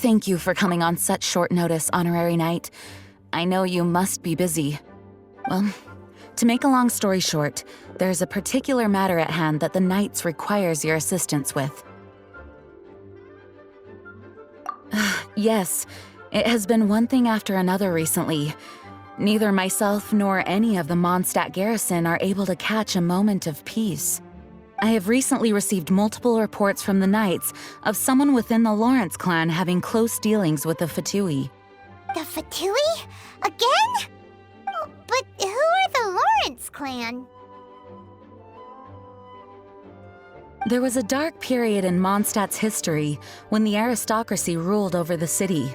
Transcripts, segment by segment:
Thank you for coming on such short notice, Honorary Knight. I know you must be busy. Well, to make a long story short, there's a particular matter at hand that the Knights requires your assistance with. Yes, it has been one thing after another recently. Neither myself nor any of the Mondstadt garrison are able to catch a moment of peace. I have recently received multiple reports from the Knights of someone within the Lawrence clan having close dealings with the Fatui. The Fatui? Again? But who are the Lawrence clan? There was a dark period in Mondstadt's history when the aristocracy ruled over the city.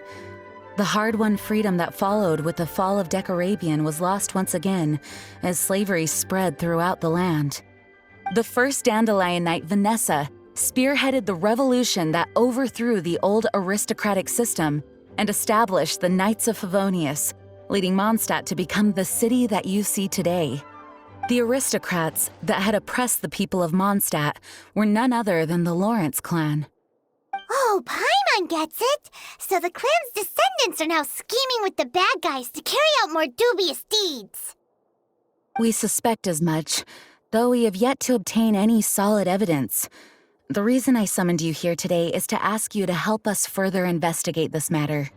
The hard-won freedom that followed with the fall of Decarabian was lost once again as slavery spread throughout the land. The first Dandelion Knight, Vanessa, spearheaded the revolution that overthrew the old aristocratic system and established the Knights of Favonius, leading Mondstadt to become the city that you see today. The aristocrats that had oppressed the people of Mondstadt were none other than the Lawrence clan. Oh, Paimon gets it! So the clan's descendants are now scheming with the bad guys to carry out more dubious deeds. We suspect as much, though we have yet to obtain any solid evidence. The reason I summoned you here today is to ask you to help us further investigate this matter.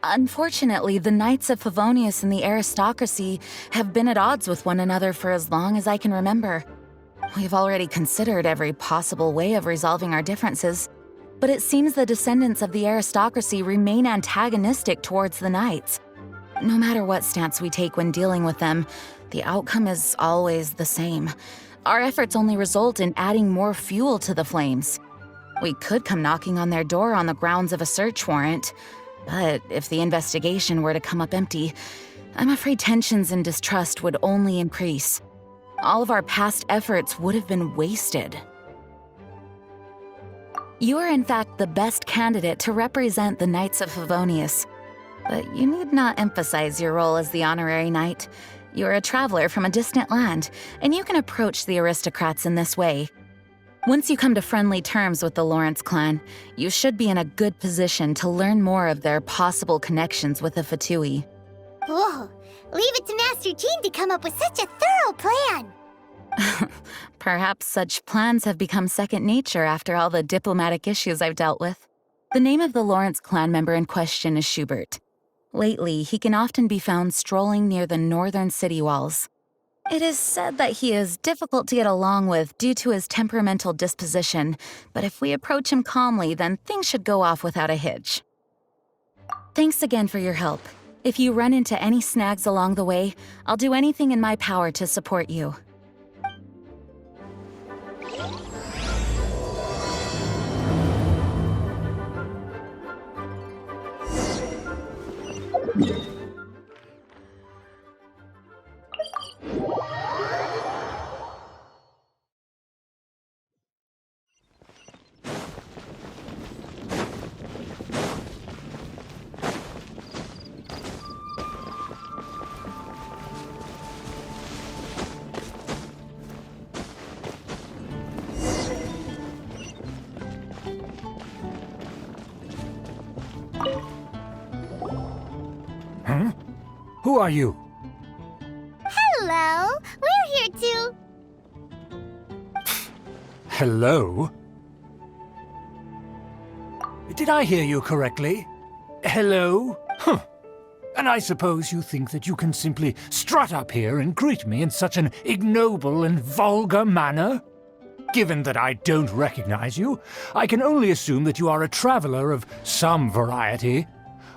Unfortunately, the Knights of Favonius and the aristocracy have been at odds with one another for as long as I can remember. We've already considered every possible way of resolving our differences, but it seems the descendants of the aristocracy remain antagonistic towards the Knights. No matter what stance we take when dealing with them, the outcome is always the same. Our efforts only result in adding more fuel to the flames. We could come knocking on their door on the grounds of a search warrant, but if the investigation were to come up empty, I'm afraid tensions and distrust would only increase. All of our past efforts would have been wasted. You are in fact the best candidate to represent the Knights of Favonius. But you need not emphasize your role as the honorary knight. You are a traveler from a distant land, and you can approach the aristocrats in this way. Once you come to friendly terms with the Lawrence clan, you should be in a good position to learn more of their possible connections with the Fatui. Whoa, leave it to Master Jean to come up with such a thorough plan! Perhaps such plans have become second nature after all the diplomatic issues I've dealt with. The name of the Lawrence clan member in question is Schubert. Lately, he can often be found strolling near the northern city walls. It is said that he is difficult to get along with due to his temperamental disposition, but if we approach him calmly, then things should go off without a hitch. Thanks again for your help. If you run into any snags along the way, I'll do anything in my power to support you. Huh? Who are you? Hello, we're here too. Hello? Did I hear you correctly? Hello? Huh. And I suppose you think that you can simply strut up here and greet me in such an ignoble and vulgar manner? Given that I don't recognize you, I can only assume that you are a traveler of some variety.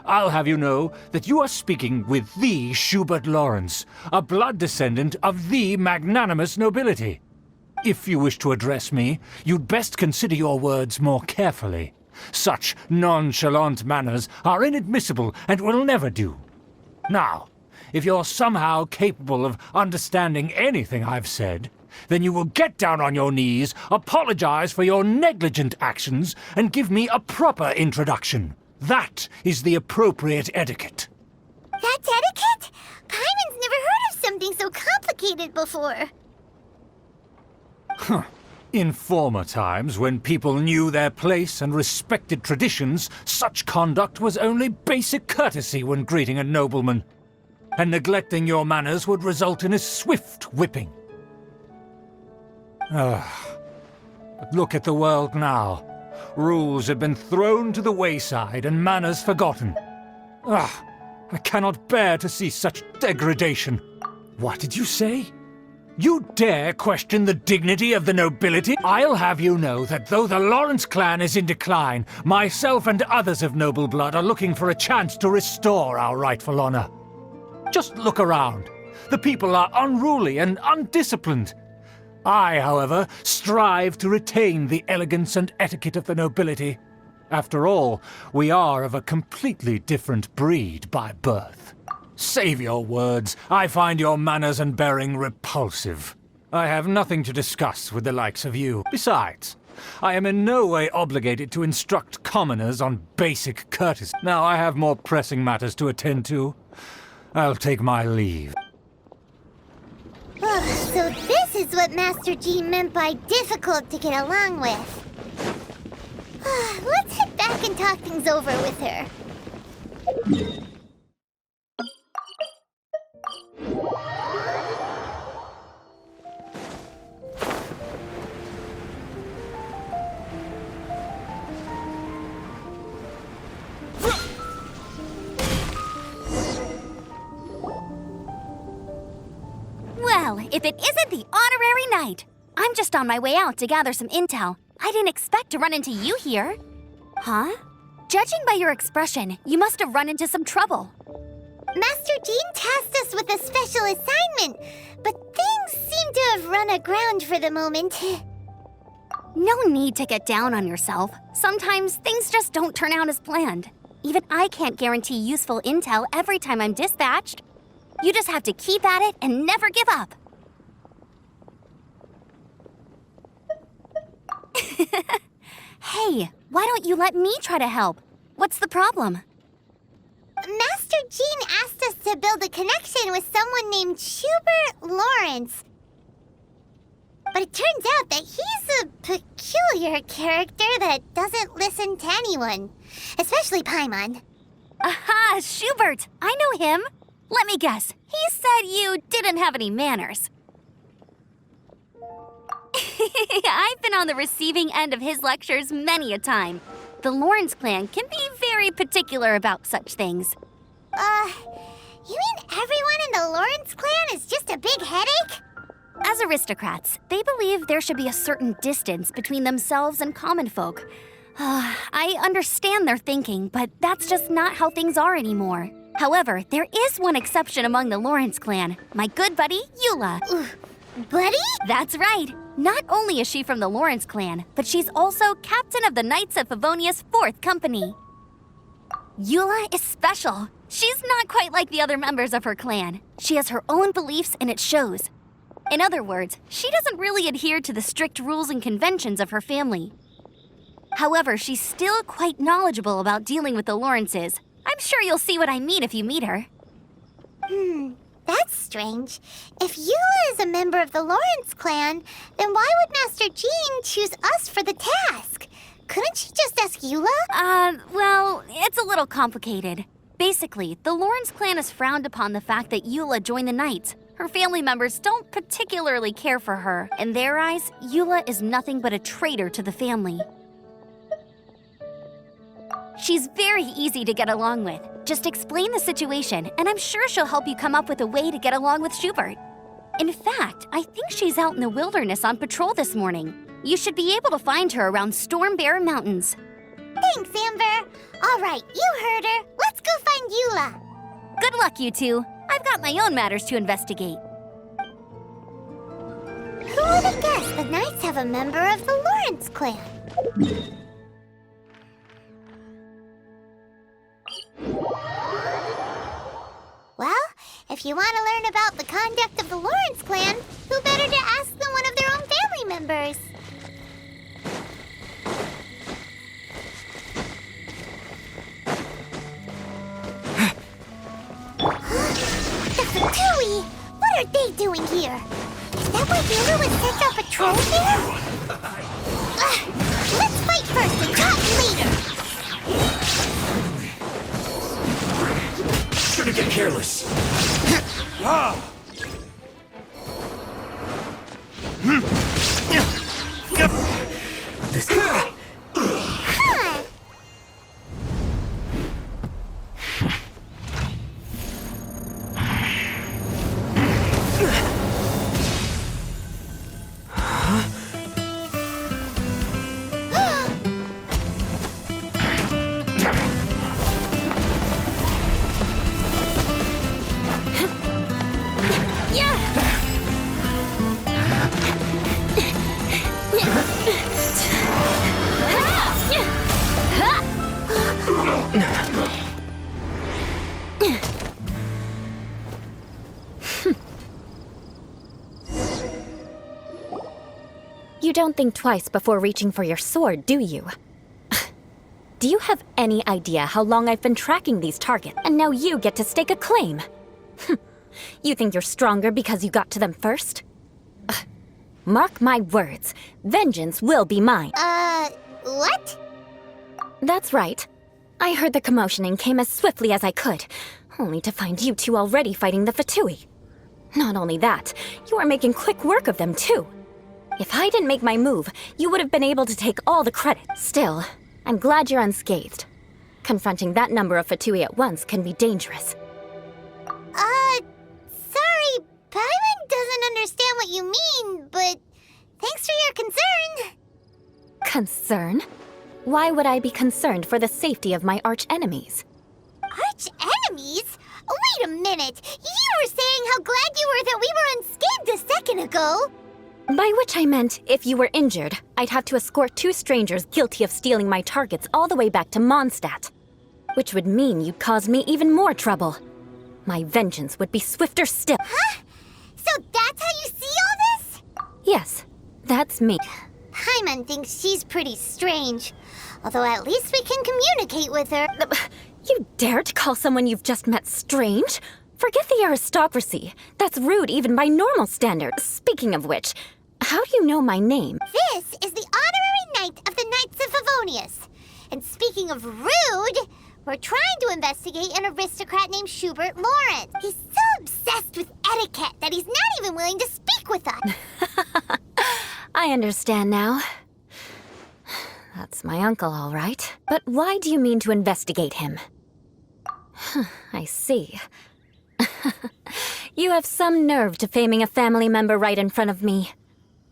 I'll have you know that you are speaking with the Schubert Lawrence, a blood descendant of the magnanimous nobility. If you wish to address me, you'd best consider your words more carefully. Such nonchalant manners are inadmissible and will never do. Now, if you're somehow capable of understanding anything I've said, then you will get down on your knees, apologize for your negligent actions, and give me a proper introduction. That is the appropriate etiquette. That's etiquette? Paimon's never heard of something so complicated before. Huh. In former times, when people knew their place and respected traditions, such conduct was only basic courtesy when greeting a nobleman. And neglecting your manners would result in a swift whipping. But look at the world now. Rules have been thrown to the wayside and manners forgotten. I cannot bear to see such degradation. What did you say? You dare question the dignity of the nobility? I'll have you know that though the Lawrence clan is in decline, myself and others of noble blood are looking for a chance to restore our rightful honor. Just look around. The people are unruly and undisciplined. I, however, strive to retain the elegance and etiquette of the nobility. After all, we are of a completely different breed by birth. Save your words. I find your manners and bearing repulsive. I have nothing to discuss with the likes of you. Besides, I am in no way obligated to instruct commoners on basic courtesy. Now I have more pressing matters to attend to. I'll take my leave. So this is what Master Jean meant by difficult to get along with. Let's head back and talk things over with her. Well, if it isn't the honorary knight! I'm just on my way out to gather some intel. I didn't expect to run into you here. Huh? Judging by your expression, you must have run into some trouble. Master Jean tasked us with a special assignment, but things seem to have run aground for the moment. No need to get down on yourself. Sometimes things just don't turn out as planned. Even I can't guarantee useful intel every time I'm dispatched. You just have to keep at it and never give up. Hey, why don't you let me try to help? What's the problem? Master Jean asked us to build a connection with someone named Schubert Lawrence. But it turns out that he's a peculiar character that doesn't listen to anyone, especially Paimon. Aha, Schubert! I know him. Let me guess, he said you didn't have any manners. I've been on the receiving end of his lectures many a time. The Lawrence clan can be very particular about such things. You mean everyone in the Lawrence clan is just a big headache? As aristocrats, they believe there should be a certain distance between themselves and common folk. I understand their thinking, but that's just not how things are anymore. However, there is one exception among the Lawrence clan, my good buddy, Eula. Buddy? That's right. Not only is she from the Lawrence clan, but she's also captain of the Knights of Favonia's 4th company. Eula is special. She's not quite like the other members of her clan. She has her own beliefs and it shows. In other words, she doesn't really adhere to the strict rules and conventions of her family. However, she's still quite knowledgeable about dealing with the Lawrences. I'm sure you'll see what I mean if you meet her. That's strange. If Eula is a member of the Lawrence clan, then why would Master Jean choose us for the task? Couldn't she just ask Eula? Well, it's a little complicated. Basically, the Lawrence clan has frowned upon the fact that Eula joined the Knights. Her family members don't particularly care for her. In their eyes, Eula is nothing but a traitor to the family. She's very easy to get along with. Just explain the situation, and I'm sure she'll help you come up with a way to get along with Schubert. In fact, I think she's out in the wilderness on patrol this morning. You should be able to find her around Storm Bear Mountains. Thanks, Amber. All right, you heard her. Let's go find Eula. Good luck, you two. I've got my own matters to investigate. Who would have guessed the Knights have a member of the Lawrence clan? Well, if you want to learn about the conduct of the Lawrence clan, who better to ask than one of their own family members? The Fatui! What are they doing here? If that why Eula was sent on patrol here? Let's fight first and talk later! Shouldn't get careless. This guy. You don't think twice before reaching for your sword, do you? Do you have any idea how long I've been tracking these targets, and now you get to stake a claim? You think you're stronger because you got to them first? Mark my words, vengeance will be mine. What? That's right. I heard the commotion and came as swiftly as I could, only to find you two already fighting the Fatui. Not only that, you are making quick work of them too. If I didn't make my move, you would have been able to take all the credit. Still, I'm glad you're unscathed. Confronting that number of Fatui at once can be dangerous. Sorry, Paimon doesn't understand what you mean, but thanks for your concern. Concern? Why would I be concerned for the safety of my arch-enemies? Arch-enemies? Wait a minute! You were saying how glad you were that we were unscathed a second ago! By which I meant, if you were injured, I'd have to escort two strangers guilty of stealing my targets all the way back to Mondstadt. Which would mean you'd cause me even more trouble. My vengeance would be swifter still. Huh? So that's how you see all this? Yes, that's me. Paimon thinks she's pretty strange. Although at least we can communicate with her. You dare to call someone you've just met strange? Forget the aristocracy. That's rude even by normal standards. Speaking of which, how do you know my name? This is the honorary knight of the Knights of Favonius. And speaking of rude, we're trying to investigate an aristocrat named Schubert Lawrence. He's so obsessed with etiquette that he's not even willing to speak with us. I understand now. That's my uncle, all right. But why do you mean to investigate him? I see. You have some nerve to faming a family member right in front of me.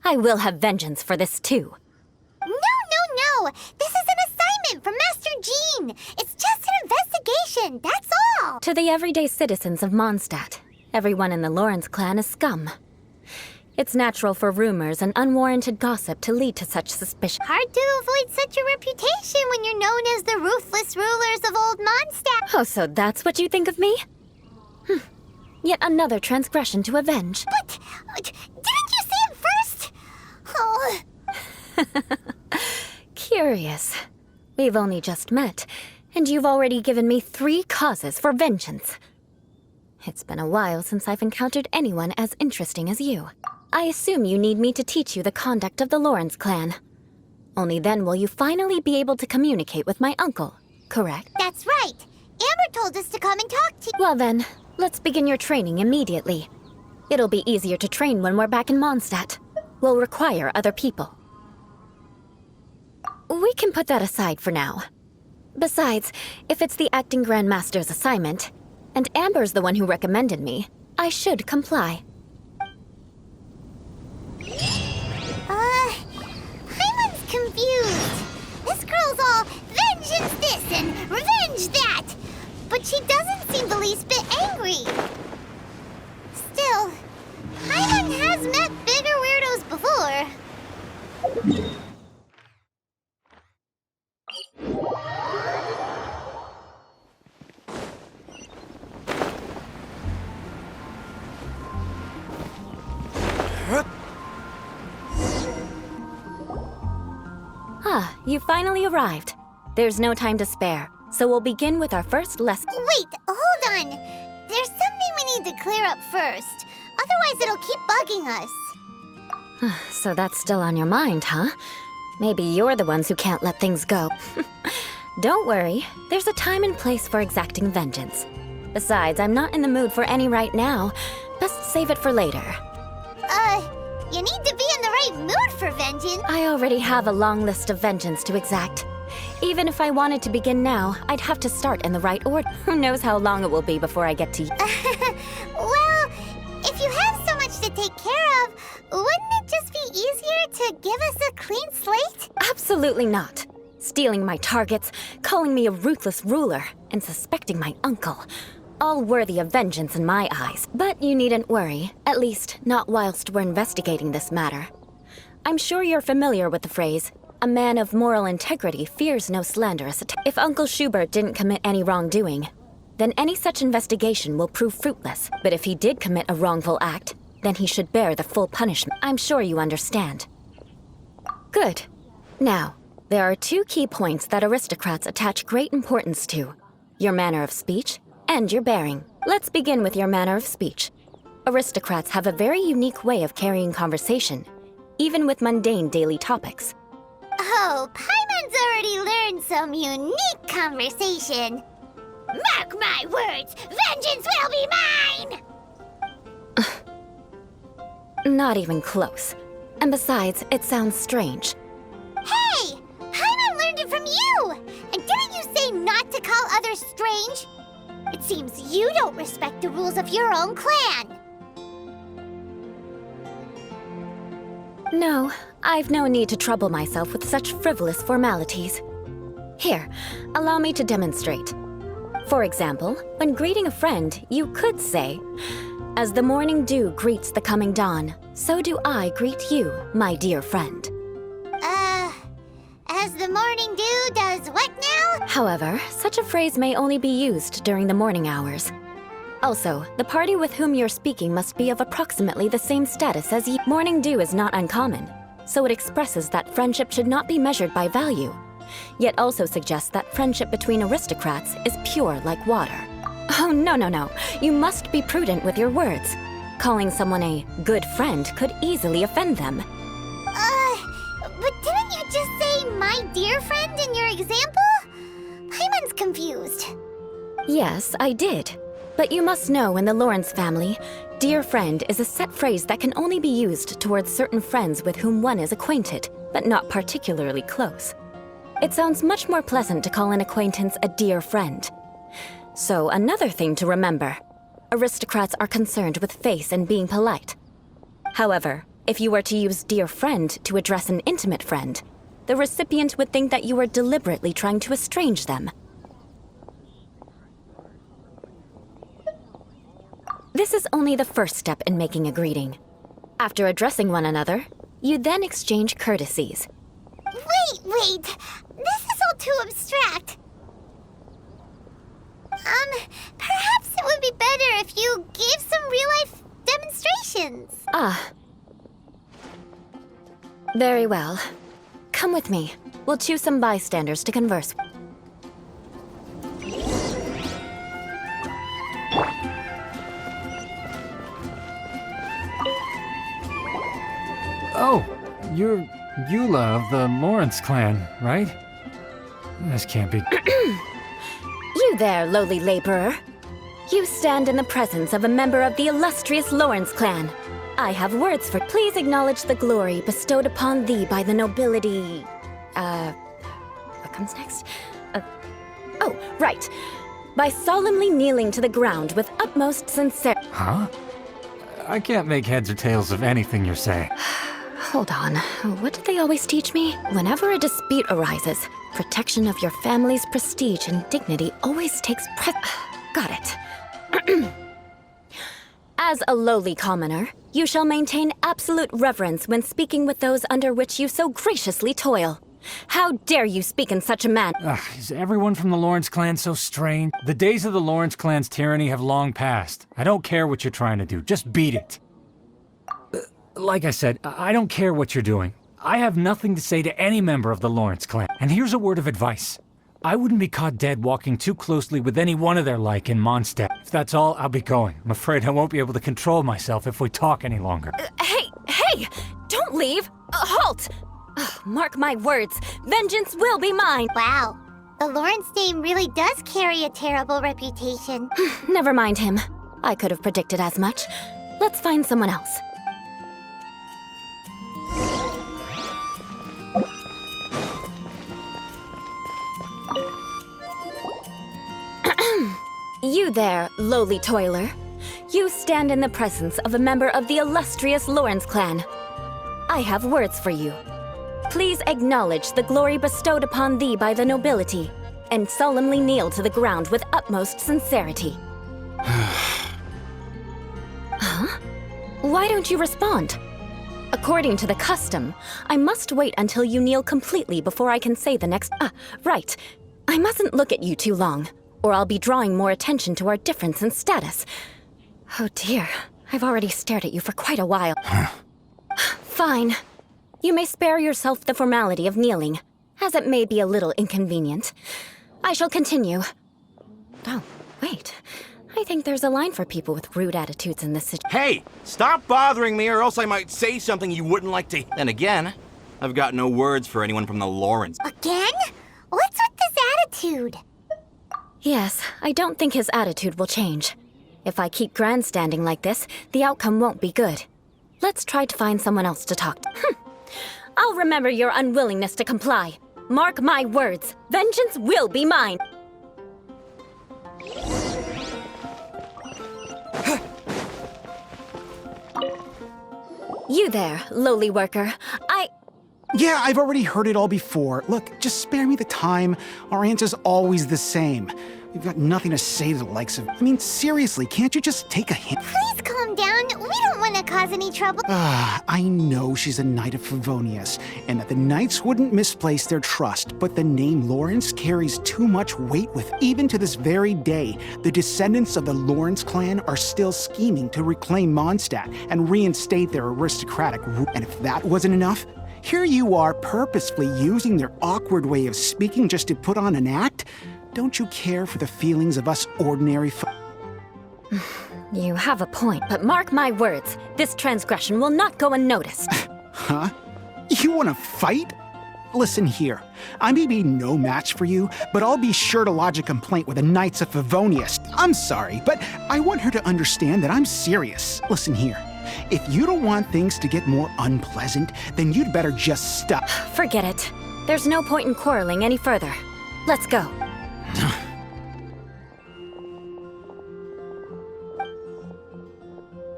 I will have vengeance for this too. No. This is an assignment from Master Jean. It's just an investigation, that's all. To the everyday citizens of Mondstadt, everyone in the Lawrence clan is scum. It's natural for rumors and unwarranted gossip to lead to such suspicion. Hard to avoid such a reputation when you're known as the ruthless rulers of Old Mondstadt. Oh, so that's what you think of me? Yet another transgression to avenge. But didn't you say it first? Oh. Curious. We've only just met, and you've already given me 3 causes for vengeance. It's been a while since I've encountered anyone as interesting as you. I assume you need me to teach you the conduct of the Lawrence clan. Only then will you finally be able to communicate with my uncle, correct? That's right. Amber told us to come and talk to you. Well then, let's begin your training immediately. It'll be easier to train when we're back in Mondstadt. We'll require other people. We can put that aside for now. Besides, if it's the acting Grandmaster's assignment, and Amber's the one who recommended me, I should comply. Paimon's confused. This girl's all vengeance this and revenge that. But she doesn't seem the least bit angry. Still, Paimon has met bigger weirdos before. You finally arrived. There's no time to spare, so we'll begin with our first lesson. Wait, hold on. There's something we need to clear up first. Otherwise, it'll keep bugging us. So that's still on your mind, huh? Maybe you're the ones who can't let things go. Don't worry, there's a time and place for exacting vengeance. Besides, I'm not in the mood for any right now. Best save it for later. You need to be in the right mood for vengeance. I already have a long list of vengeance to exact. Even if I wanted to begin now, I'd have to start in the right order. Who knows how long it will be before I get to... Well, if you have so much to take care of, wouldn't it just be easier to give us a clean slate? Absolutely not. Stealing my targets, calling me a ruthless ruler, and suspecting my uncle. All worthy of vengeance in my eyes. But you needn't worry, at least not whilst we're investigating this matter. I'm sure you're familiar with the phrase, a man of moral integrity fears no slanderous attack. If Uncle Schubert didn't commit any wrongdoing, then any such investigation will prove fruitless. But if he did commit a wrongful act, then he should bear the full punishment. I'm sure you understand. Good. Now, there are two key points that aristocrats attach great importance to. Your manner of speech and your bearing. Let's begin with your manner of speech. Aristocrats have a very unique way of carrying conversation, even with mundane daily topics. Oh, Paimon's already learned some unique conversation. Mark my words, vengeance will be mine! Not even close. And besides, it sounds strange. Hey! Paimon learned it from you! And didn't you say not to call others strange? It seems you don't respect the rules of your own clan. No, I've no need to trouble myself with such frivolous formalities. Here, allow me to demonstrate. For example, when greeting a friend, you could say, "As the morning dew greets the coming dawn, so do I greet you, my dear friend." As the morning dew does what now? However, such a phrase may only be used during the morning hours. Also, the party with whom you're speaking must be of approximately the same status as you. Morning dew is not uncommon, so it expresses that friendship should not be measured by value, yet also suggests that friendship between aristocrats is pure like water. Oh, no. You must be prudent with your words. Calling someone a good friend could easily offend them. But didn't you just say my dear friend in your example? Paimon's confused. Yes, I did. But you must know in the Lawrence family, dear friend is a set phrase that can only be used towards certain friends with whom one is acquainted, but not particularly close. It sounds much more pleasant to call an acquaintance a dear friend. So another thing to remember, aristocrats are concerned with face and being polite. However, if you were to use dear friend to address an intimate friend, the recipient would think that you were deliberately trying to estrange them. This is only the first step in making a greeting. After addressing one another, you then exchange courtesies. Wait! This is all too abstract. Perhaps it would be better if you gave some real-life demonstrations. Very well. Come with me. We'll choose some bystanders to converse with. Oh, you're Eula of the Lawrence clan, right? This can't be... You there, lowly laborer. You stand in the presence of a member of the illustrious Lawrence clan. I have words for... Please acknowledge the glory bestowed upon thee by the nobility... What comes next? Oh, right. By solemnly kneeling to the ground with utmost sincerity... Huh? I can't make heads or tails of anything you're saying. Hold on. What did they always teach me? Whenever a dispute arises, protection of your family's prestige and dignity always takes Got it. As a lowly commoner, you shall maintain absolute reverence when speaking with those under which you so graciously toil. How dare you speak in such a manner? Is everyone from the Lawrence clan so strange? The days of the Lawrence clan's tyranny have long passed. I don't care what you're trying to do. Just beat it. Like I said, I don't care what you're doing. I have nothing to say to any member of the Lawrence clan. And here's a word of advice. I wouldn't be caught dead walking too closely with any one of their like in Mondstadt. If that's all, I'll be going. I'm afraid I won't be able to control myself if we talk any longer. Hey! Hey! Don't leave! Halt! Mark my words, vengeance will be mine! Wow, the Lawrence name really does carry a terrible reputation. Never mind him. I could have predicted as much. Let's find someone else. You there, lowly toiler. You stand in the presence of a member of the illustrious Lawrence clan. I have words for you. Please acknowledge the glory bestowed upon thee by the nobility, and solemnly kneel to the ground with utmost sincerity. Huh? Why don't you respond? According to the custom, I must wait until you kneel completely before I can say the next— right. I mustn't look at you too long, or I'll be drawing more attention to our difference in status. Oh dear, I've already stared at you for quite a while. Fine. You may spare yourself the formality of kneeling, as it may be a little inconvenient. I shall continue. Oh, wait. I think there's a line for people with rude attitudes in this situation. Hey, stop bothering me or else I might say something you wouldn't like to— And again, I've got no words for anyone from the Lawrence. Again? What's with this attitude? Yes, I don't think his attitude will change. If I keep grandstanding like this, the outcome won't be good. Let's try to find someone else to talk to. I'll remember your unwillingness to comply. Mark my words, vengeance will be mine. You there, lowly worker. Yeah, I've already heard it all before. Look, just spare me the time. Our answer's always the same. We've got nothing to say to the likes of— I mean, seriously, can't you just take a hint? Please calm down. We don't want to cause any trouble. I know she's a Knight of Favonius, and that the Knights wouldn't misplace their trust, but the name Lawrence carries too much weight with— Even to this very day, the descendants of the Lawrence clan are still scheming to reclaim Mondstadt and reinstate their aristocratic rule. And if that wasn't enough, here you are purposefully using their awkward way of speaking just to put on an act? Don't you care for the feelings of us ordinary You have a point, but mark my words, this transgression will not go unnoticed. Huh? You want to fight? Listen here, I may be no match for you, but I'll be sure to lodge a complaint with the Knights of Favonius. I'm sorry, but I want her to understand that I'm serious. Listen here, if you don't want things to get more unpleasant, then you'd better just stop. Forget it. There's no point in quarreling any further. Let's go.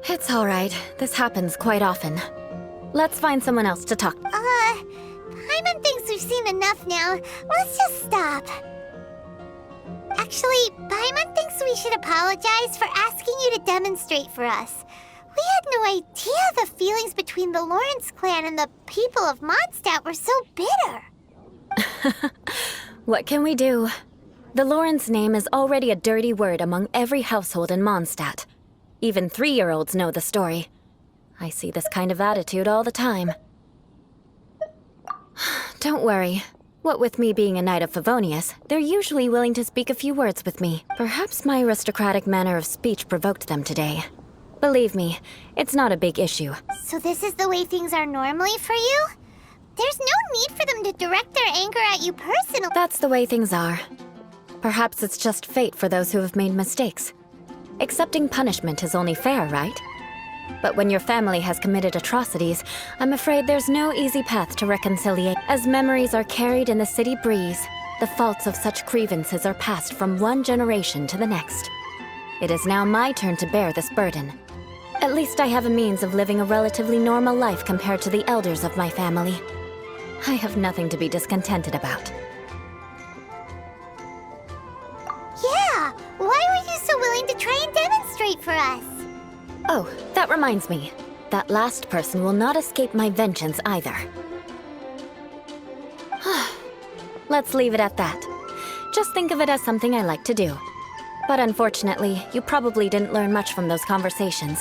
It's all right. This happens quite often. Let's find someone else to talk to. Paimon thinks we've seen enough now. Let's just stop. Actually, Paimon thinks we should apologize for asking you to demonstrate for us. We had no idea the feelings between the Lawrence clan and the people of Mondstadt were so bitter. What can we do? The Lawrence name is already a dirty word among every household in Mondstadt. Even 3-year-olds know the story. I see this kind of attitude all the time. Don't worry. What with me being a Knight of Favonius, they're usually willing to speak a few words with me. Perhaps my aristocratic manner of speech provoked them today. Believe me, it's not a big issue. So this is the way things are normally for you? There's no need for them to direct their anger at you personally. That's the way things are. Perhaps it's just fate for those who have made mistakes. Accepting punishment is only fair, right? But when your family has committed atrocities, I'm afraid there's no easy path to reconciliate. As memories are carried in the city breeze, the faults of such grievances are passed from one generation to the next. It is now my turn to bear this burden. At least I have a means of living a relatively normal life compared to the elders of my family. I have nothing to be discontented about. Yeah, why were you so willing to try and demonstrate for us? Oh, that reminds me. That last person will not escape my vengeance either. Let's leave it at that. Just think of it as something I like to do. But unfortunately, you probably didn't learn much from those conversations.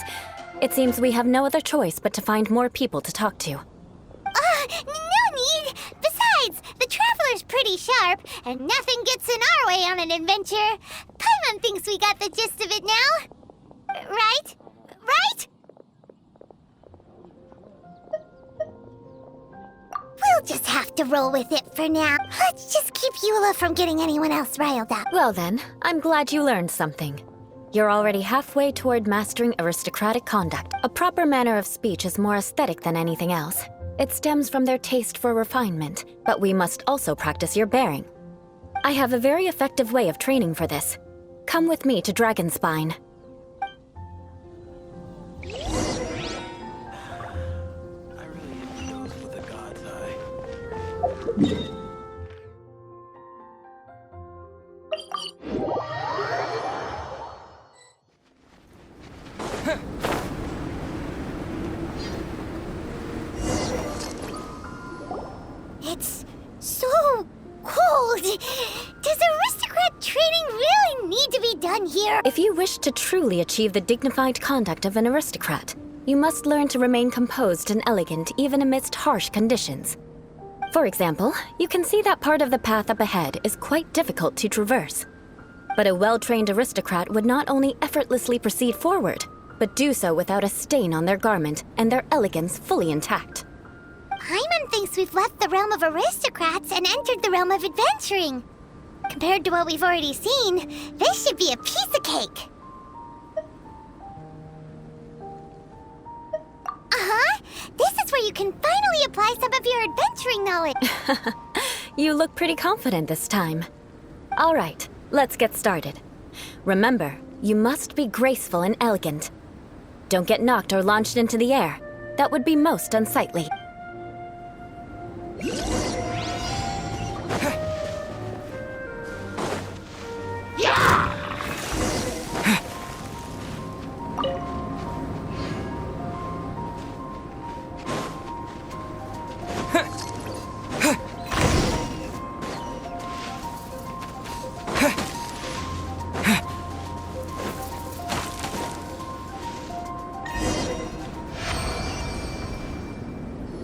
It seems we have no other choice but to find more people to talk to. No need! Besides, the Traveler's pretty sharp, and nothing gets in our way on an adventure. Paimon thinks we got the gist of it now. Right? Right? just have to roll with it for now. Let's just keep Eula from getting anyone else riled up. Well then, I'm glad you learned something. You're already halfway toward mastering aristocratic conduct. A proper manner of speech is more aesthetic than anything else. It stems from their taste for refinement, but we must also practice your bearing. I have a very effective way of training for this. Come with me to Dragonspine. I really hit those with a god's eye. It's so cold. Does aristocrat training really need to be done here? If you wish to truly achieve the dignified conduct of an aristocrat, you must learn to remain composed and elegant even amidst harsh conditions. For example, you can see that part of the path up ahead is quite difficult to traverse. But a well-trained aristocrat would not only effortlessly proceed forward, but do so without a stain on their garment and their elegance fully intact. Paimon thinks we've left the realm of aristocrats and entered the realm of adventuring. Compared to what we've already seen, this should be a piece of cake. Uh-huh. This is where you can finally apply some of your adventuring knowledge. You look pretty confident this time. All right, let's get started. Remember, you must be graceful and elegant. Don't get knocked or launched into the air. That would be most unsightly.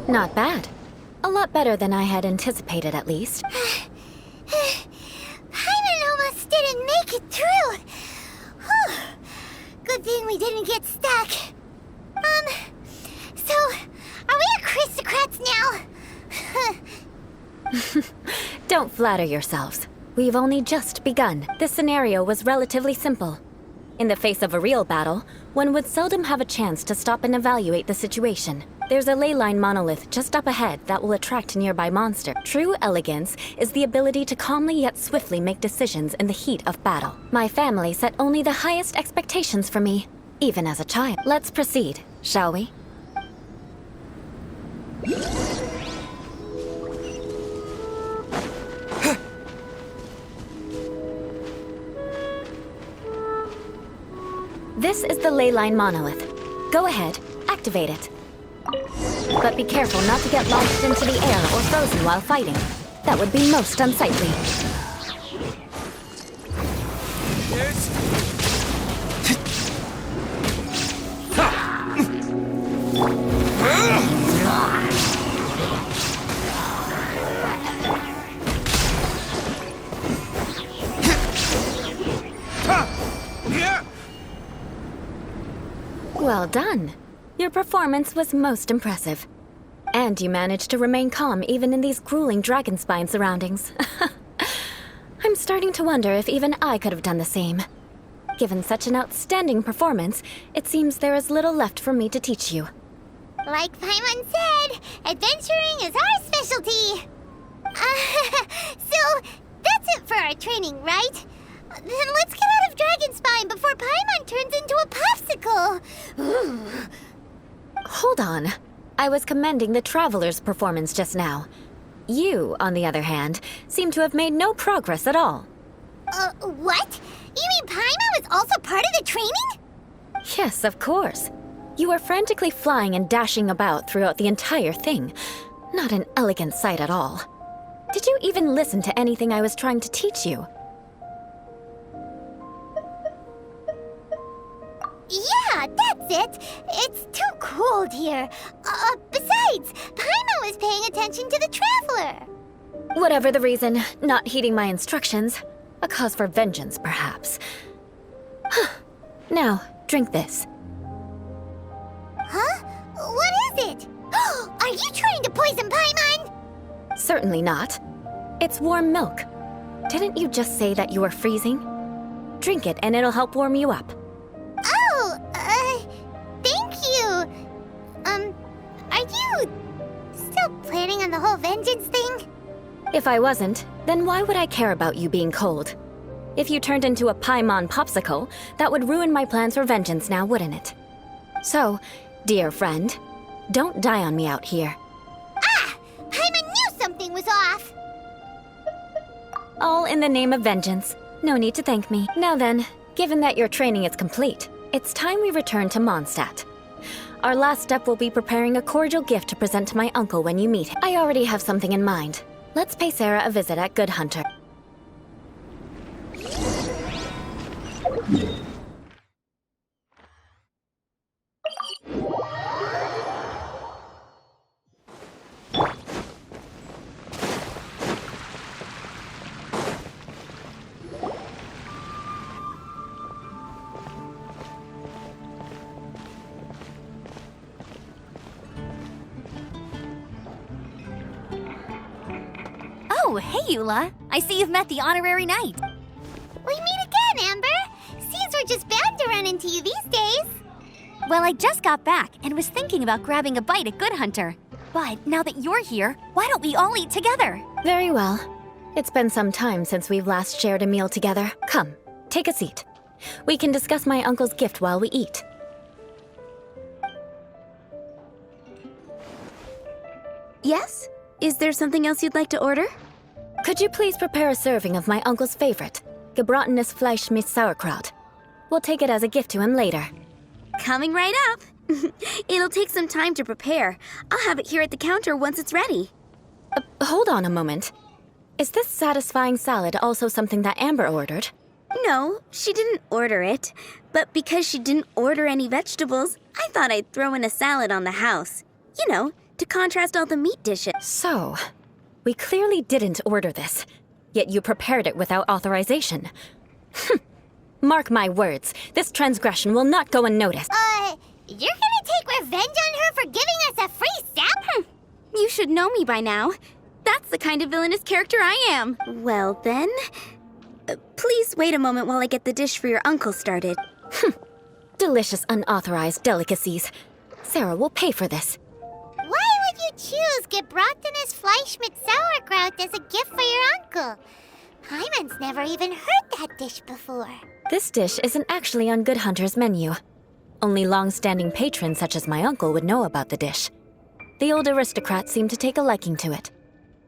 Not bad. A lot better than I had anticipated, at least. Paimon almost didn't make it through. Whew. Good thing we didn't get stuck. So, are we aristocrats now? Don't flatter yourselves. We've only just begun. This scenario was relatively simple. In the face of a real battle, one would seldom have a chance to stop and evaluate the situation. There's a ley line monolith just up ahead that will attract nearby monster. True elegance is the ability to calmly yet swiftly make decisions in the heat of battle. My family set only the highest expectations for me, even as a child. Let's proceed, shall we? This is the ley line monolith. Go ahead, activate it. But be careful not to get launched into the air or frozen while fighting. That would be most unsightly. Well done. Your performance was most impressive. And you managed to remain calm even in these grueling Dragonspine surroundings. I'm starting to wonder if even I could have done the same. Given such an outstanding performance, it seems there is little left for me to teach you. Like Paimon said, adventuring is our specialty. So, that's it for our training, right? Then let's get out of Dragonspine before Paimon turns into a popsicle. Hold on. I was commending the Traveler's performance just now. You, on the other hand, seem to have made no progress at all. What? You mean Paimon was also part of the training? Yes, of course. You were frantically flying and dashing about throughout the entire thing. Not an elegant sight at all. Did you even listen to anything I was trying to teach you? Yeah, that's it. It's too cold here. Besides, Paimon was paying attention to the Traveler. Whatever the reason, not heeding my instructions. A cause for vengeance, perhaps. Now, drink this. Huh? What is it? Are you trying to poison Paimon? Certainly not. It's warm milk. Didn't you just say that you were freezing? Drink it and it'll help warm you up. Oh, thank you. Are you still planning on the whole vengeance thing? If I wasn't, then why would I care about you being cold? If you turned into a Paimon popsicle, that would ruin my plans for vengeance now, wouldn't it? So, dear friend, don't die on me out here. Ah! Paimon knew something was off! All in the name of vengeance. No need to thank me. Now then, given that your training is complete, it's time we return to Mondstadt. Our last step will be preparing a cordial gift to present to my uncle when you meet him. I already have something in mind. Let's pay Sarah a visit at Good Hunter. Oh, hey, Eula. I see you've met the honorary knight. We meet again, Amber! Seems we're just bound to run into you these days. Well, I just got back and was thinking about grabbing a bite at Good Hunter. But now that you're here, why don't we all eat together? Very well. It's been some time since we've last shared a meal together. Come, take a seat. We can discuss my uncle's gift while we eat. Yes? Is there something else you'd like to order? Could you please prepare a serving of my uncle's favorite, gebratenes Fleisch mit Sauerkraut? We'll take it as a gift to him later. Coming right up. It'll take some time to prepare. I'll have it here at the counter once it's ready. Hold on a moment. Is this satisfying salad also something that Amber ordered? No, she didn't order it. But because she didn't order any vegetables, I thought I'd throw in a salad on the house. You know, to contrast all the meat dishes. So, we clearly didn't order this, yet you prepared it without authorization. Mark my words, this transgression will not go unnoticed. You're gonna take revenge on her for giving us a free salad? You should know me by now. That's the kind of villainous character I am. Well then, please wait a moment while I get the dish for your uncle started. Delicious unauthorized delicacies. Sarah will pay for this. Why would you choose gebratenes Fleisch mit Sauerkraut as a gift for your uncle? Hyman's never even heard that dish before. This dish isn't actually on Good Hunter's menu. Only long-standing patrons such as my uncle would know about the dish. The old aristocrat seemed to take a liking to it.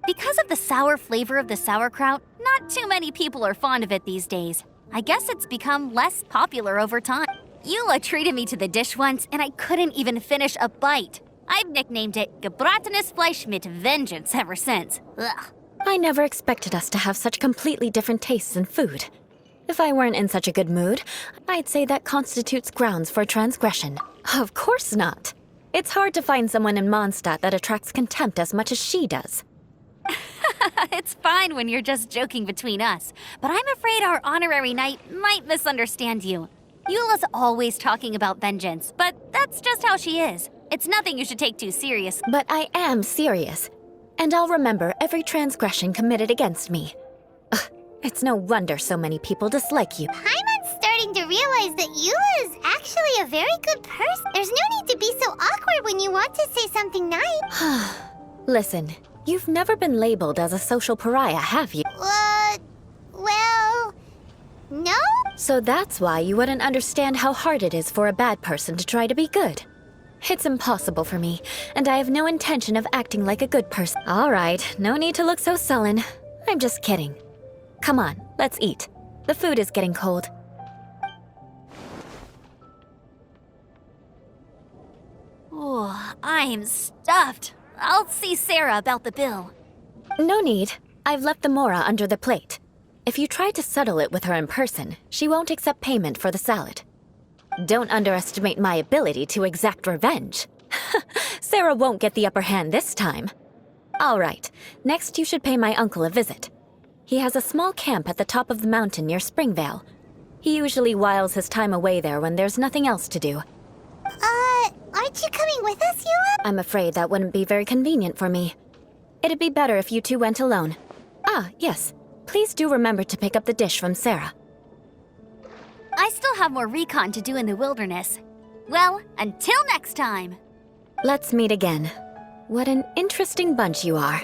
Because of the sour flavor of the sauerkraut, not too many people are fond of it these days. I guess it's become less popular over time. Eula treated me to the dish once, and I couldn't even finish a bite. I've nicknamed it gebratenes Fleisch mit Vengeance ever since. Ugh. I never expected us to have such completely different tastes in food. If I weren't in such a good mood, I'd say that constitutes grounds for transgression. Of course not. It's hard to find someone in Mondstadt that attracts contempt as much as she does. It's fine when you're just joking between us, but I'm afraid our honorary knight might misunderstand you. Eula's always talking about vengeance, but that's just how she is. It's nothing you should take too serious. But I am serious, and I'll remember every transgression committed against me. Ugh, it's no wonder so many people dislike you. Hyman's starting to realize that Eula is actually a very good person. There's no need to be so awkward when you want to say something nice. Listen, you've never been labeled as a social pariah, have you? Well, no? So that's why you wouldn't understand how hard it is for a bad person to try to be good. It's impossible for me, and I have no intention of acting like a good person. All right, no need to look so sullen. I'm just kidding. Come on, let's eat. The food is getting cold. Oh, I'm stuffed. I'll see Sarah about the bill. No need. I've left the mora under the plate. If you try to settle it with her in person, she won't accept payment for the salad. Don't underestimate my ability to exact revenge. Sarah won't get the upper hand this time. All right, next you should pay my uncle a visit. He has a small camp at the top of the mountain near Springvale. He usually whiles his time away there when there's nothing else to do. Aren't you coming with us, Eula? I'm afraid that wouldn't be very convenient for me. It'd be better if you two went alone. Ah, yes. Please do remember to pick up the dish from Sarah. I still have more recon to do in the wilderness. Well, until next time! Let's meet again. What an interesting bunch you are.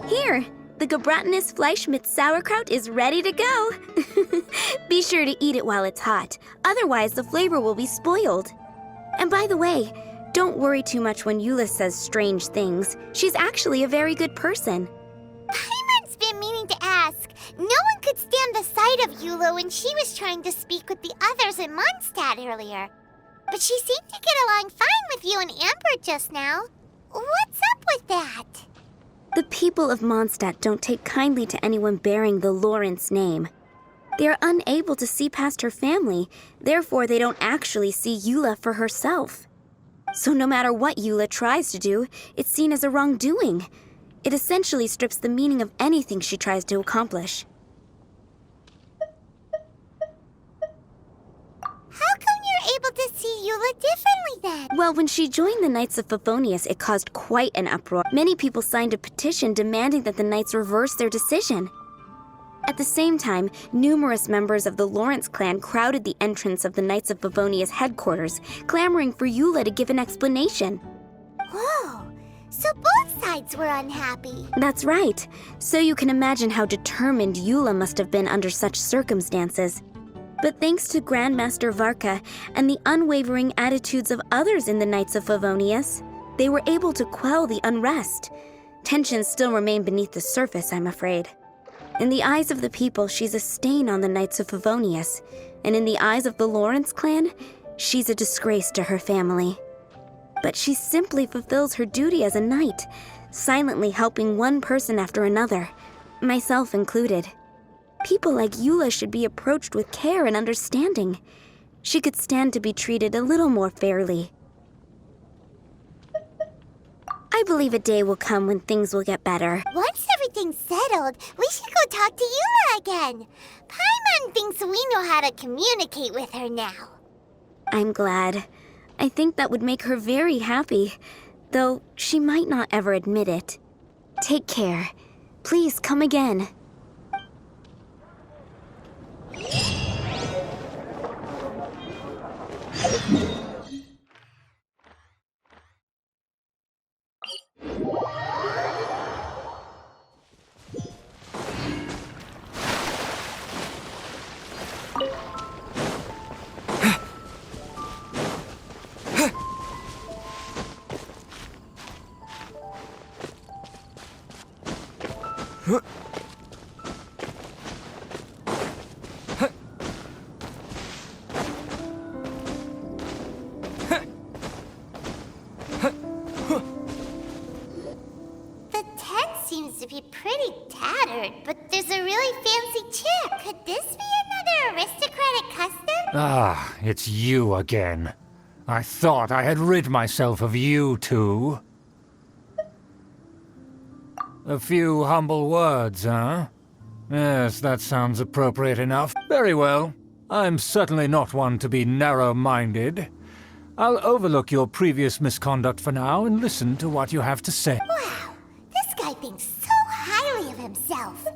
Here, the Gebratinous Fleischmitz sauerkraut is ready to go. Be sure to eat it while it's hot, otherwise the flavor will be spoiled. And by the way, don't worry too much when Eula says strange things. She's actually a very good person. Paimon's been meaning to ask. No one could stand the sight of Eula when she was trying to speak with the others in Mondstadt earlier. But she seemed to get along fine with you and Amber just now. What's up with that? The people of Mondstadt don't take kindly to anyone bearing the Lawrence name. They are unable to see past her family, therefore they don't actually see Eula for herself. So no matter what Eula tries to do, it's seen as a wrongdoing. It essentially strips the meaning of anything she tries to accomplish. How come you're able to see Eula differently then? Well, when she joined the Knights of Favonius, it caused quite an uproar. Many people signed a petition demanding that the Knights reverse their decision. At the same time, numerous members of the Lawrence clan crowded the entrance of the Knights of Favonius headquarters, clamoring for Eula to give an explanation. Whoa, so both sides were unhappy. That's right. So you can imagine how determined Eula must have been under such circumstances. But thanks to Grandmaster Varka and the unwavering attitudes of others in the Knights of Favonius, they were able to quell the unrest. Tensions still remain beneath the surface, I'm afraid. In the eyes of the people, she's a stain on the Knights of Favonius, and in the eyes of the Lawrence clan, she's a disgrace to her family. But she simply fulfills her duty as a knight, silently helping one person after another, myself included. People like Eula should be approached with care and understanding. She could stand to be treated a little more fairly. I believe a day will come when things will get better. Once everything's settled, we should go talk to Eula again. Paimon thinks we know how to communicate with her now. I'm glad. I think that would make her very happy, though she might not ever admit it. Take care. Please come again. The tent seems to be pretty tattered, but there's a really fancy chair. Could this be another aristocratic custom? Ah, it's you again. I thought I had rid myself of you two. A few humble words, huh? Yes, that sounds appropriate enough. Very well. I'm certainly not one to be narrow-minded. I'll overlook your previous misconduct for now and listen to what you have to say. Wow, this guy thinks so highly of himself.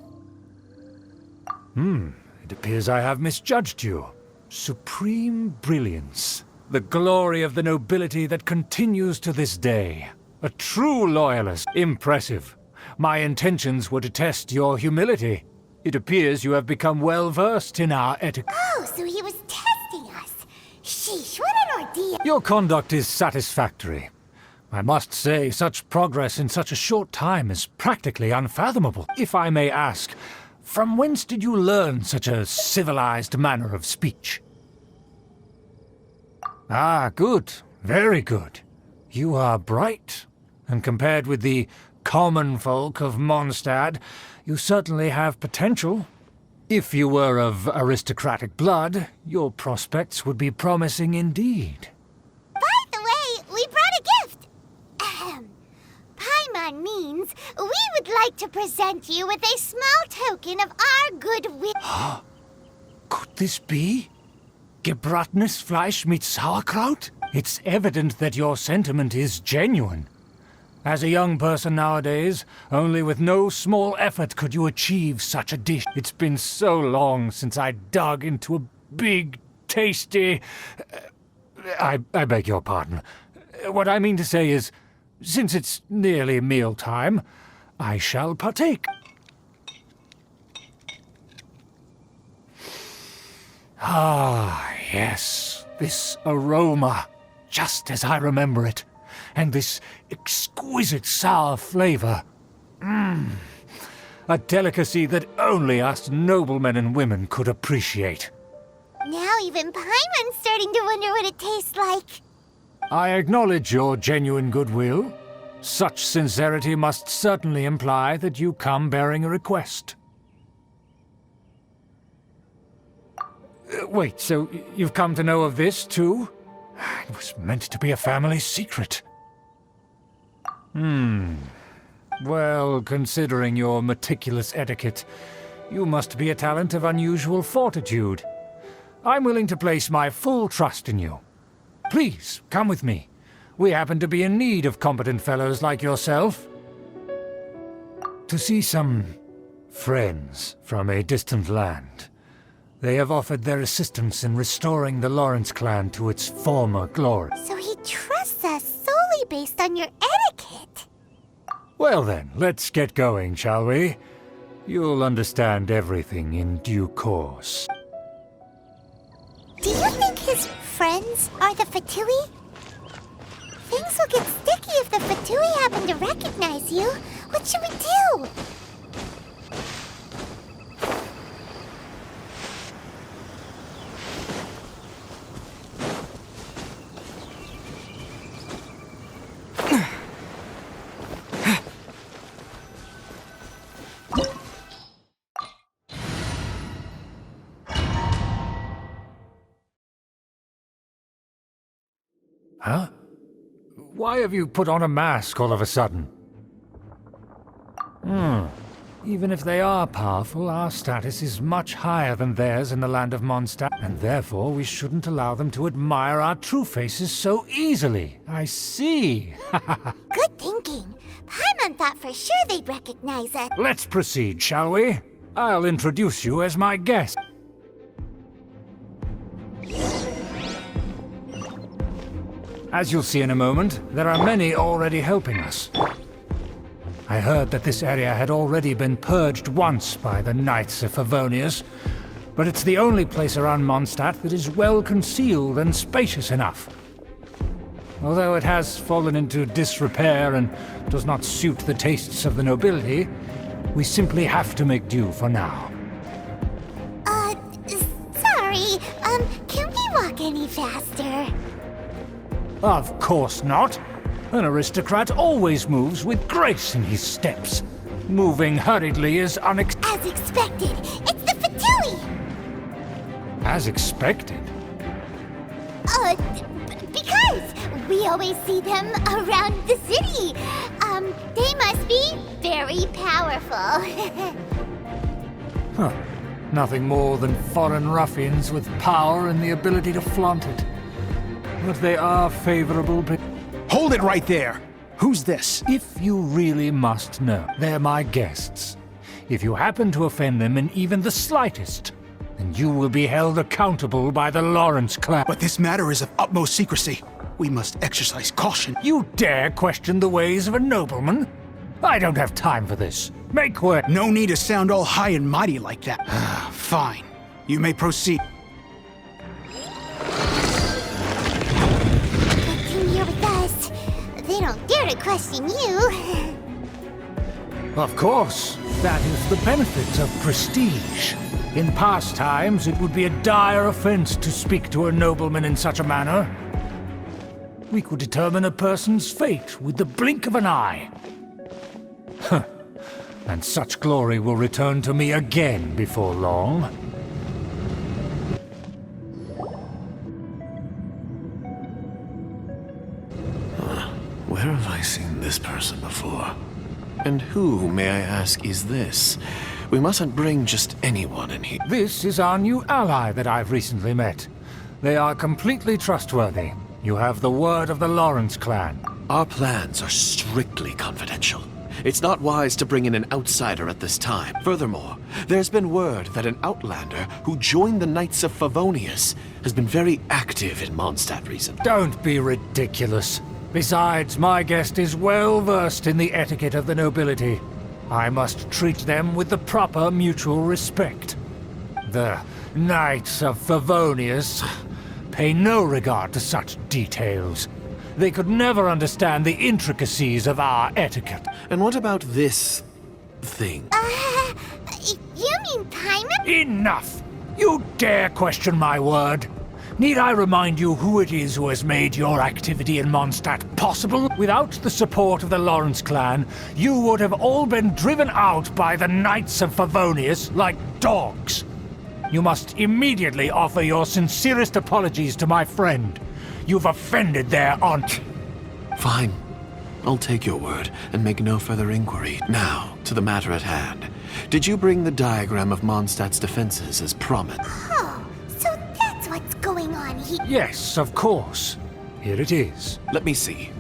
It appears I have misjudged you. Supreme brilliance. The glory of the nobility that continues to this day. A true loyalist. Impressive. My intentions were to test your humility. It appears you have become well-versed in our etiquette. Oh, so he was testing us. Sheesh, what an ordeal. Your conduct is satisfactory. I must say, such progress in such a short time is practically unfathomable. If I may ask, from whence did you learn such a civilized manner of speech? Ah, good. Very good. You are bright, and compared with the common folk of Mondstadt, you certainly have potential. If you were of aristocratic blood, your prospects would be promising indeed. By the way, we brought a gift. Paimon means we would like to present you with a small token of our goodwill. Could this be? Gebratenes Fleisch mit Sauerkraut? It's evident that your sentiment is genuine. As a young person nowadays, only with no small effort could you achieve such a dish. It's been so long since I dug into a big, tasty... I beg your pardon. What I mean to say is, since it's nearly mealtime, I shall partake. Ah, yes, this aroma, just as I remember it, and this exquisite sour flavor. A delicacy that only us noblemen and women could appreciate. Now even Paimon's starting to wonder what it tastes like. I acknowledge your genuine goodwill. Such sincerity must certainly imply that you come bearing a request. Wait, so you've come to know of this, too? It was meant to be a family secret. Well, considering your meticulous etiquette, you must be a talent of unusual fortitude. I'm willing to place my full trust in you. Please, come with me. We happen to be in need of competent fellows like yourself. To see some friends from a distant land. They have offered their assistance in restoring the Lawrence clan to its former glory. So he trusts us solely based on your etiquette. Well then, let's get going, shall we? You'll understand everything in due course. Do you think his friends are the Fatui? Things will get sticky if the Fatui happen to recognize you. What should we do? Huh? Why have you put on a mask all of a sudden? Even if they are powerful, our status is much higher than theirs in the land of Mondstadt, and therefore we shouldn't allow them to admire our true faces so easily. I see. Good thinking. Paimon thought for sure they'd recognize us. Let's proceed, shall we? I'll introduce you as my guest. As you'll see in a moment, there are many already helping us. I heard that this area had already been purged once by the Knights of Favonius, but it's the only place around Mondstadt that is well concealed and spacious enough. Although it has fallen into disrepair and does not suit the tastes of the nobility, we simply have to make do for now. Sorry, can we walk any faster? Of course not. An aristocrat always moves with grace in his steps. Moving hurriedly is As expected, it's the Fatui! As expected? Because we always see them around the city. They must be very powerful. Huh. Nothing more than foreign ruffians with power and the ability to flaunt it. But they are favorable. Hold it right there! Who's this? If you really must know, they're my guests. If you happen to offend them in even the slightest, then you will be held accountable by the Lawrence clan. But this matter is of utmost secrecy. We must exercise caution. You dare question the ways of a nobleman? I don't have time for this. Make way. No need to sound all high and mighty like that. Fine. You may proceed. Good thing you're with us. They don't dare to question you. Of course. That is the benefit of prestige. In past times, it would be a dire offense to speak to a nobleman in such a manner. We could determine a person's fate with the blink of an eye. Huh. And such glory will return to me again before long. Where have I seen this person before? And who, may I ask, is this? We mustn't bring just anyone in here. This is our new ally that I've recently met. They are completely trustworthy. You have the word of the Lawrence clan. Our plans are strictly confidential. It's not wise to bring in an outsider at this time. Furthermore, there's been word that an outlander who joined the Knights of Favonius has been very active in Mondstadt recently. Don't be ridiculous. Besides, my guest is well versed in the etiquette of the nobility. I must treat them with the proper mutual respect. The Knights of Favonius pay no regard to such details. They could never understand the intricacies of our etiquette. And what about this thing? You mean Paimon? Enough! You dare question my word? Need I remind you who it is who has made your activity in Mondstadt possible? Without the support of the Lawrence clan, you would have all been driven out by the Knights of Favonius like dogs. You must immediately offer your sincerest apologies to my friend. You've offended their aunt. Fine. I'll take your word and make no further inquiry. Now, to the matter at hand. Did you bring the diagram of Mondstadt's defenses as promised? Oh, so that's what's going on here. Yes, of course. Here it is. Let me see.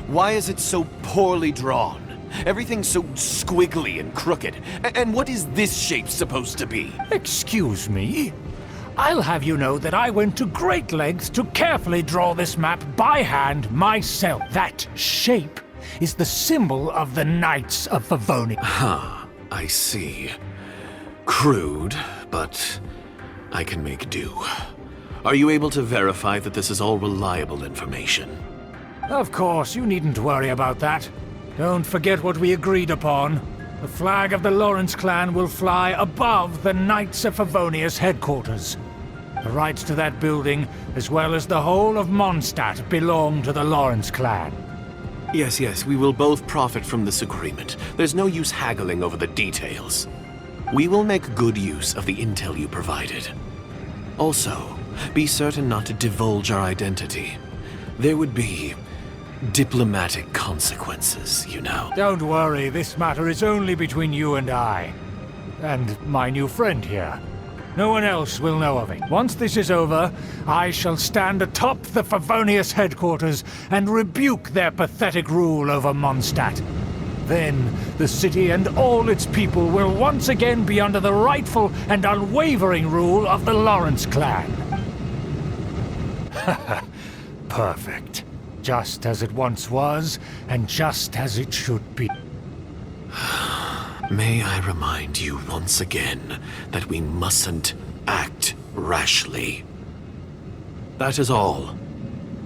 Why is it so poorly drawn? Everything's so squiggly and crooked. And what is this shape supposed to be? Excuse me? I'll have you know that I went to great lengths to carefully draw this map by hand myself. That shape is the symbol of the Knights of Favonius. I see. Crude, but I can make do. Are you able to verify that this is all reliable information? Of course, you needn't worry about that. Don't forget what we agreed upon. The flag of the Lawrence clan will fly above the Knights of Favonius headquarters. The rights to that building, as well as the whole of Mondstadt, belong to the Lawrence clan. Yes, we will both profit from this agreement. There's no use haggling over the details. We will make good use of the intel you provided. Also, be certain not to divulge our identity. There would be diplomatic consequences, you know. Don't worry, this matter is only between you and I. And my new friend here. No one else will know of it. Once this is over, I shall stand atop the Favonius headquarters and rebuke their pathetic rule over Mondstadt. Then, the city and all its people will once again be under the rightful and unwavering rule of the Lawrence clan. Perfect. Just as it once was, and just as it should be. May I remind you once again that we mustn't act rashly. That is all.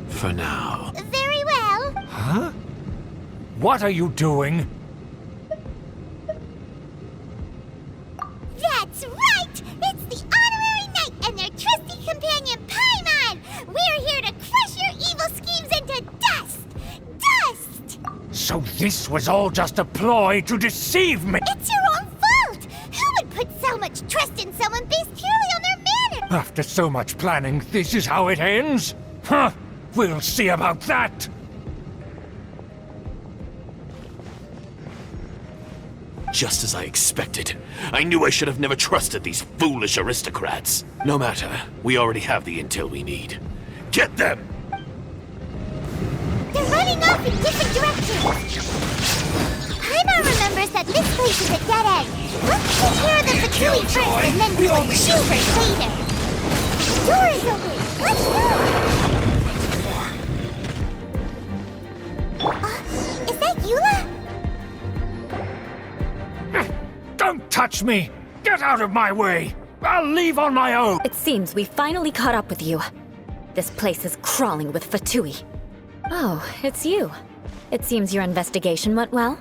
For now. Very well. Huh? What are you doing? That's right! It's the honorary knight and their trusty companion Paimon! We're here to crush your evil schemes into dust! Dust! So this was all just a ploy to deceive me? It's your own fault! Who would put so much trust in someone based purely on their manner? After so much planning, this is how it ends? Huh! We'll see about that! Just as I expected. I knew I should have never trusted these foolish aristocrats. No matter, we already have the intel we need. Get them! They're running off in different directions. Paimon remembers that this place is a dead end. Let's take care of the Fatui first and then do a Schubert later. The door is open. Let's go! Is that Eula? Don't touch me! Get out of my way! I'll leave on my own! It seems we finally caught up with you. This place is crawling with Fatui. Oh, it's you. It seems your investigation went well.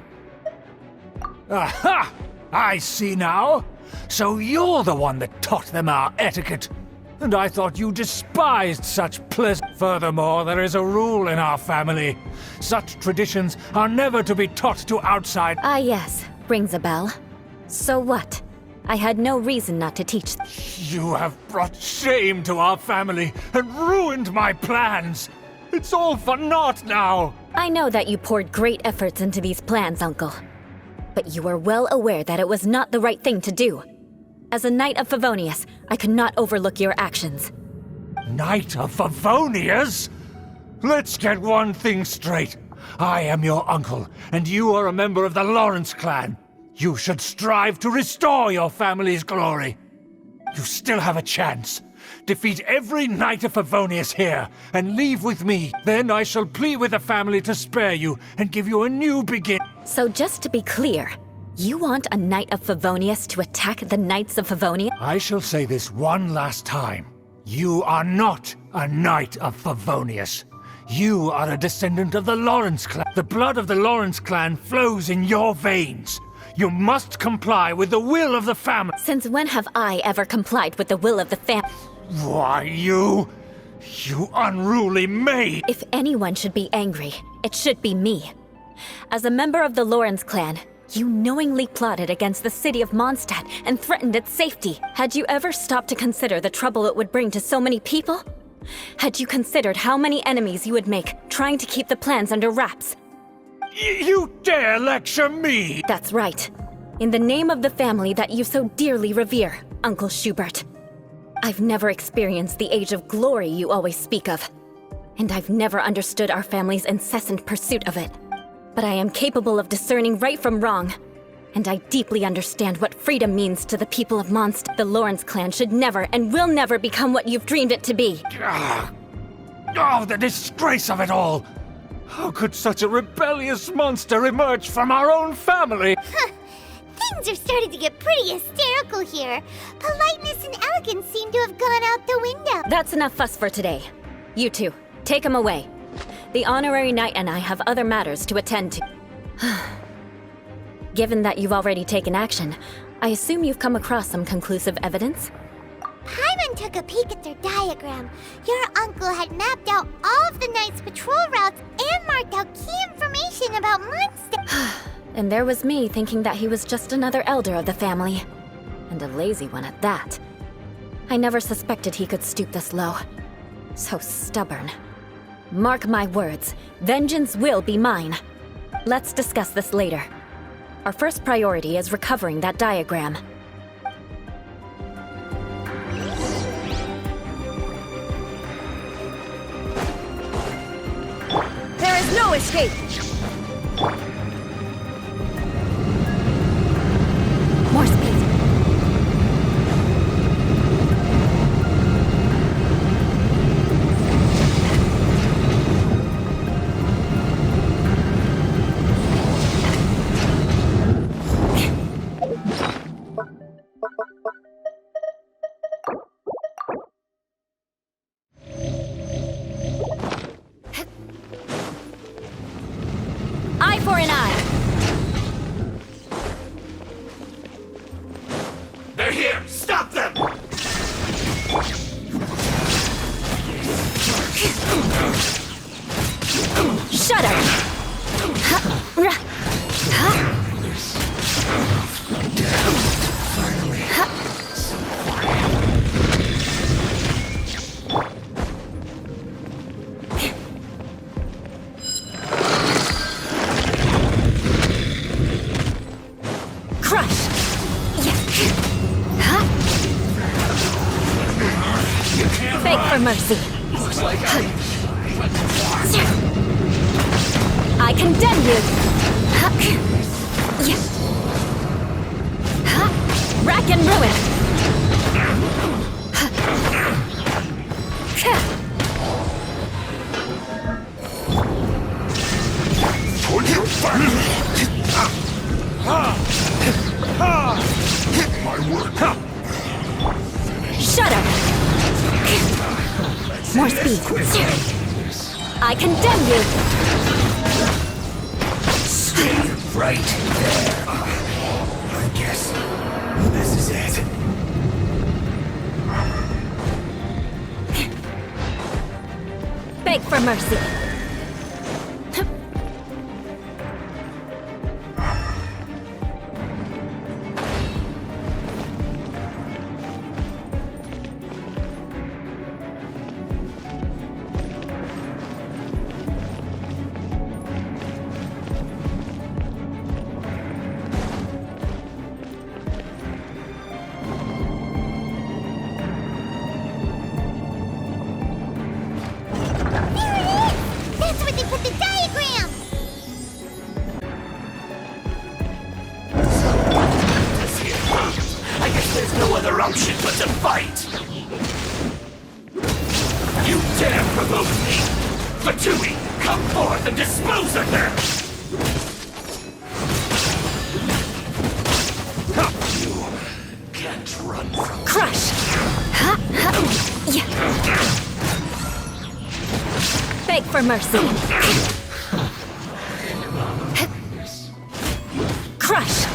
Aha! I see now. So you're the one that taught them our etiquette. And I thought you despised such pleasant. Furthermore, there is a rule in our family. Such traditions are never to be taught to outside. Ah, yes. Rings a bell. So what? I had no reason not to teach them. You have brought shame to our family and ruined my plans. It's all for naught now. I know that you poured great efforts into these plans, Uncle. But you were well aware that it was not the right thing to do. As a Knight of Favonius, I could not overlook your actions. Knight of Favonius? Let's get one thing straight. I am your uncle, and you are a member of the Lawrence clan. You should strive to restore your family's glory. You still have a chance. Defeat every Knight of Favonius here, and leave with me. Then I shall plead with the family to spare you, and give you a new beginning. So just to be clear, you want a Knight of Favonius to attack the Knights of Favonia? I shall say this one last time. You are not a Knight of Favonius. You are a descendant of the Lawrence clan. The blood of the Lawrence clan flows in your veins. You must comply with the will of the family. Since when have I ever complied with the will of the family? Why, you unruly maid! If anyone should be angry, it should be me. As a member of the Lawrence clan, you knowingly plotted against the city of Mondstadt and threatened its safety. Had you ever stopped to consider the trouble it would bring to so many people? Had you considered how many enemies you would make trying to keep the plans under wraps? You dare lecture me! That's right. In the name of the family that you so dearly revere, Uncle Schubert. I've never experienced the age of glory you always speak of. And I've never understood our family's incessant pursuit of it. But I am capable of discerning right from wrong. And I deeply understand what freedom means to the people of Mondstadt. The Lawrence clan should never and will never become what you've dreamed it to be. Oh, the disgrace of it all! How could such a rebellious monster emerge from our own family? Things are starting to get pretty hysterical here. Politeness and elegance seem to have gone out the window. That's enough fuss for today. You two, take him away. The honorary knight and I have other matters to attend to. Given that you've already taken action, I assume you've come across some conclusive evidence? Paimon took a peek at their diagram. Your uncle had mapped out all of the Knight's patrol routes and marked out key information about Mondstadt. And there was me thinking that he was just another elder of the family. And a lazy one at that. I never suspected he could stoop this low. So stubborn. Mark my words, vengeance will be mine. Let's discuss this later. Our first priority is recovering that diagram. There is no escape! More speed. Eye for an eye. They're here! Stop them! Shudder! Crush! Beg for mercy. I condemn you! Rack and ruin! Shudder! More speed. I condemn you! Stay right there. I guess this is it. Beg for mercy. fight! You dare provoke me! Fatui, come forth and dispose of them! You can't run from Crush! Ha, ha, yeah. Beg for mercy. Crush!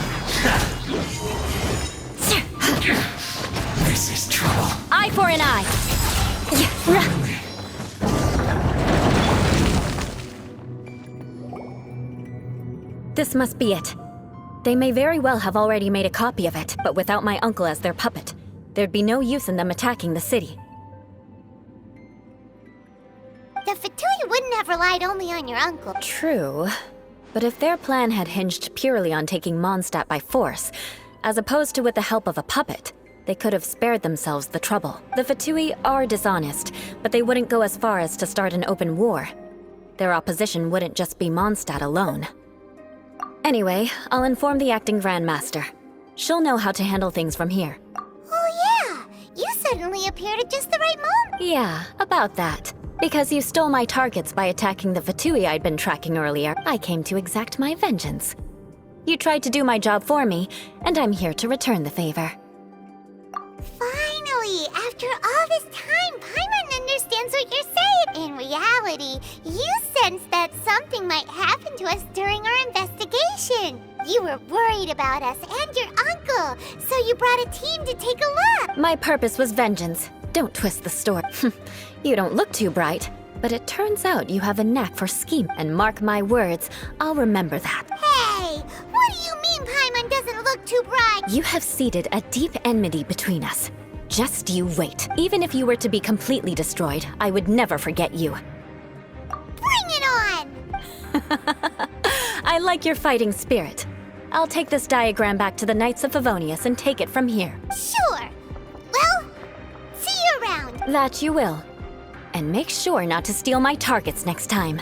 This is trouble. Eye for an eye. Yeah. This must be it. They may very well have already made a copy of it, but without my uncle as their puppet, there'd be no use in them attacking the city. The Fatui wouldn't have relied only on your uncle. True. But if their plan had hinged purely on taking Mondstadt by force, as opposed to with the help of a puppet, they could have spared themselves the trouble. The Fatui are dishonest, but they wouldn't go as far as to start an open war. Their opposition wouldn't just be Mondstadt alone. Anyway, I'll inform the acting Grandmaster. She'll know how to handle things from here. Oh yeah! You suddenly appeared at just the right moment! Yeah, about that. Because you stole my targets by attacking the Fatui I'd been tracking earlier, I came to exact my vengeance. You tried to do my job for me, and I'm here to return the favor. Finally! After all this time, Paimon understands what you're saying! In reality, you sensed that something might happen to us during our investigation. You were worried about us and your uncle, so you brought a team to take a look! My purpose was vengeance. Don't twist the story. You don't look too bright, but it turns out you have a knack for scheme, and mark my words, I'll remember that. Hey! What do you mean Paimon doesn't look too bright? You have seeded a deep enmity between us. Just you wait. Even if you were to be completely destroyed, I would never forget you. Bring it on! I like your fighting spirit. I'll take this diagram back to the Knights of Favonius and take it from here. Sure. Well, see you around. That you will. And make sure not to steal my targets next time.